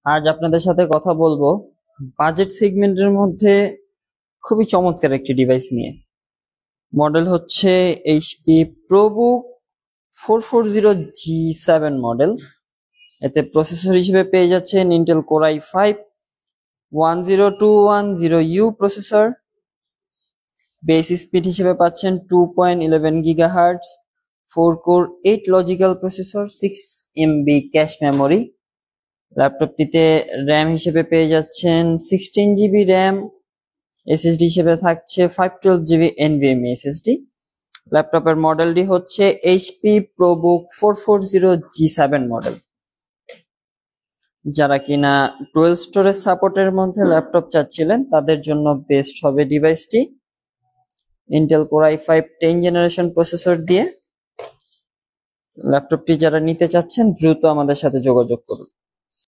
আজ আপনাদের সাথে কথা বলবো বাজেট সেগমেন্টের মধ্যে খুবই চমৎকার একটি ডিভাইস নিয়ে। মডেল হচ্ছে এইচপি প্রোবুক 440G7 মডেল। এতে প্রসেসর হিসেবে পেয়ে যাচ্ছেন Intel core i5 10210U processor. Base speed হিসেবে পাচ্ছেন 2.11 GHz, 4 core 8 logical processor, 6 MB cache memory. ল্যাপটপটিতে র্যাম হিসেবে পেয়ে যাচ্ছেন 16 GB র্যাম, এসএসডি হিসেবে থাকছে 512 GB NVMe এসএসডি। ল্যাপটপের মডেলটি হচ্ছে এইচপি প্রোবুক 440G7 মডেল। যারা কিনা ডুয়াল স্টোরেজ সাপোর্টের মধ্যে ল্যাপটপ চাচ্ছিলেন তাদের জন্য বেস্ট হবে ডিভাইসটি। Intel core i5 10 generation processor দিয়ে ল্যাপটপটি যারা নিতে চাচ্ছেন দ্রুত আমাদের সাথে যোগাযোগ করুন।